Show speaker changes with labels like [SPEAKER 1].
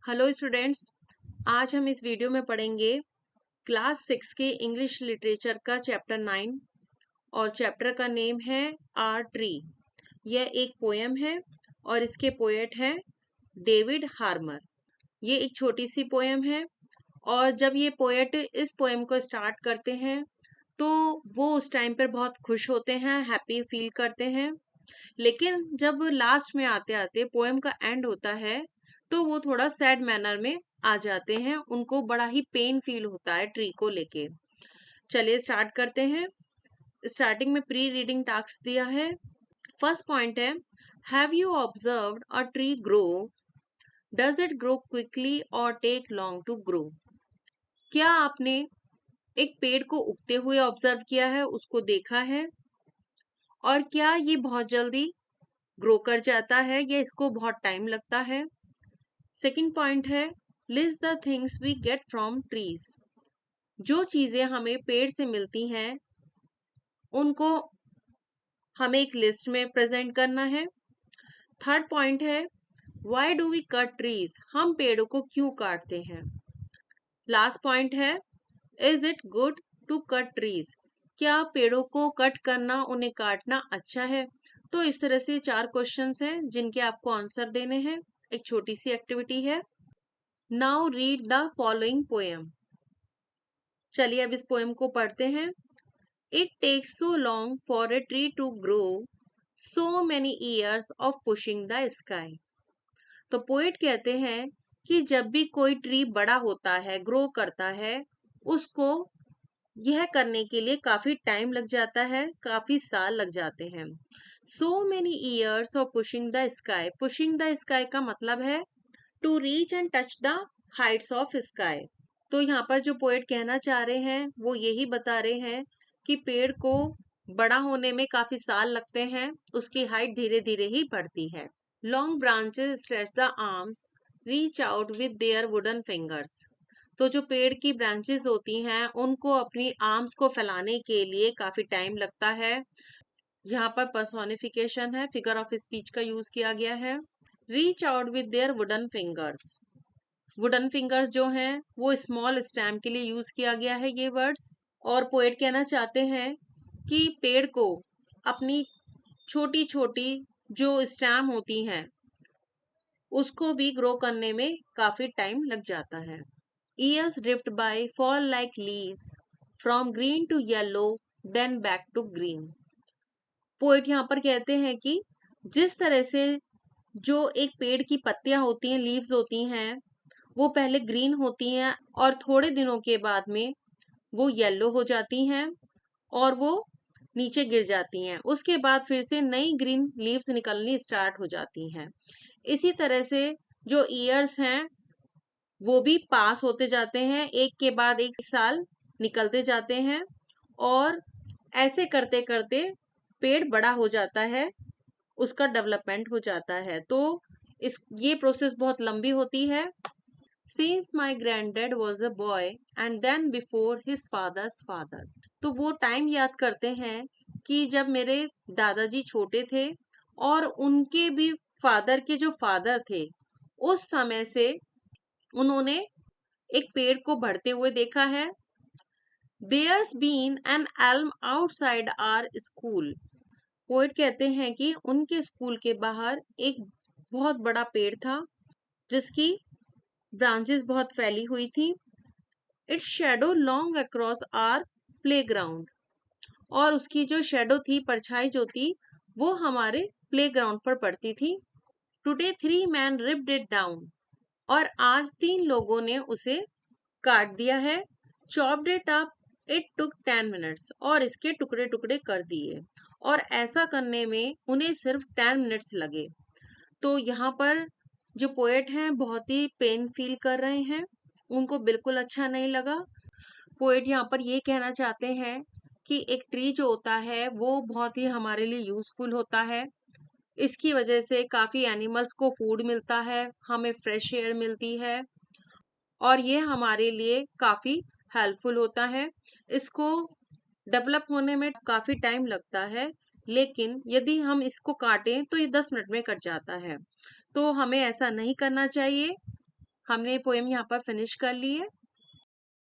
[SPEAKER 1] Hello students. आज हम इस वीडियो में पढ़ेंगे क्लास 6 के इंग्लिश लिटरेचर का चैप्टर 9 और चैप्टर का नेम है आर ट्री। यह एक पोएम है और इसके पोएट हैं डेविड हार्मर। ये एक छोटी सी पोएम है और जब ये पोएट इस पोएम को स्टार्ट करते हैं तो वो उस टाइम पर बहुत खुश होते हैं, हैप्पी फील करते हैं। लेकिन जब लास्ट में आते आते पोएम का एंड होता है तो वो थोड़ा सैड मैनर में आ जाते हैं। उनको बड़ा ही पेन फील होता है ट्री को लेके। चलिए स्टार्ट करते हैं। स्टार्टिंग में प्री रीडिंग टास्क दिया है। फर्स्ट पॉइंट है, have you observed a tree grow? Does it grow quickly और टेक लॉन्ग टू ग्रो? क्या आपने एक पेड़ को उगते हुए ऑब्जर्व किया है, उसको देखा है, और क्या ये बहुत जल्दी ग्रो कर जाता है या इसको बहुत टाइम लगता है? सेकंड पॉइंट है, list the things we get from trees. जो चीजें हमें पेड़ से मिलती हैं उनको हमें एक लिस्ट में प्रेजेंट करना है। थर्ड पॉइंट है, why do we cut trees? हम पेड़ों को क्यों काटते हैं? लास्ट पॉइंट है, is it good to cut trees? क्या पेड़ों को कट करना, उन्हें काटना अच्छा है? तो इस तरह से 4 क्वेश्चंस हैं जिनके आपको आंसर देने हैं। एक छोटी सी एक्टिविटी है। Now read the following poem. चलिए अब इस पोएम को पढ़ते हैं। It takes so long for a tree to grow, so many years of pushing the sky. तो पोएट कहते हैं कि जब भी कोई ट्री बड़ा होता है, ग्रो करता है, उसको यह करने के लिए काफी टाइम लग जाता है, काफी साल लग जाते हैं। So many years of pushing the sky. Pushing the sky का मतलब है to reach and touch the heights of sky. तो यहाँ पर जो पोएट कहना चाह रहे हैं वो यही बता रहे हैं कि पेड़ को बड़ा होने में काफी साल लगते हैं, उसकी हाइट धीरे धीरे ही बढ़ती है। Long branches stretch the arms, reach out with their wooden fingers. तो जो पेड़ की ब्रांचेस होती हैं उनको अपनी आर्म्स को फैलाने के लिए काफी टाइम लगता है। यहाँ पर पर्सोनिफिकेशन है, फिगर ऑफ स्पीच का यूज किया गया है। Reach out with their wooden fingers. Wooden fingers जो हैं वो स्मॉल स्टैम्प के लिए यूज किया गया है ये वर्ड्स। और पोएट कहना चाहते हैं कि पेड़ को अपनी छोटी छोटी जो स्टैम्प होती हैं उसको भी ग्रो करने में काफी टाइम लग जाता है। Years drift by, fall like leaves, from green to yellow, then back to green. Poet यहाँ पर कहते हैं कि जिस तरह से जो एक पेड़ की पत्तियां होती हैं, लीव्स होती हैं, वो पहले ग्रीन होती हैं और थोड़े दिनों के बाद में वो येलो हो जाती हैं और वो नीचे गिर जाती हैं। उसके बाद फिर से नई ग्रीन लीव्स निकलनी स्टार्ट हो जाती हैं। इसी तरह से जो ईयर्स हैं वो भी पास होते जाते हैं, एक के बाद एक साल निकलते जाते हैं और ऐसे करते करते पेड़ बड़ा हो जाता है, उसका डेवलपमेंट हो जाता है। तो ये प्रोसेस बहुत लंबी होती है। Since my granddad was a boy and then before his father's father। तो वो टाइम याद करते हैं कि जब मेरे दादाजी छोटे थे और उनके भी फादर के जो फादर थे, उस समय से उन्होंने एक पेड़ को बढ़ते हुए देखा है। There's been an elm outside our school। Poet कहते हैं कि उनके स्कूल के बाहर एक बहुत बड़ा पेड़ था जिसकी ब्रांचेस बहुत फैली हुई थी। Its shadow long across our playground. और उसकी जो शेडो थी, परछाई जो थी, वो हमारे प्लेग्राउंड पर पड़ती थी। Today 3 man ripped it down. और आज 3 लोगों ने उसे काट दिया है। Chopped it up, it took 10 minutes. और इसके टुकड़े टुकड़े कर दिए और ऐसा करने में उन्हें सिर्फ 10 मिनट्स लगे। तो यहाँ पर जो पोएट हैं बहुत ही पेन फील कर रहे हैं, उनको बिल्कुल अच्छा नहीं लगा। पोएट यहाँ पर ये कहना चाहते हैं कि एक ट्री जो होता है वो बहुत ही हमारे लिए यूजफुल होता है। इसकी वजह से काफी एनिमल्स को फूड मिलता है, हमें फ्रेश एयर मिलती है और ये हमारे लिए काफी हेल्पफुल होता है। इसको डेवलप होने में काफी टाइम लगता है, लेकिन यदि हम इसको काटें तो ये 10 मिनट में कट जाता है। तो हमें ऐसा नहीं करना चाहिए। हमने पोएम यहाँ पर फिनिश कर ली है।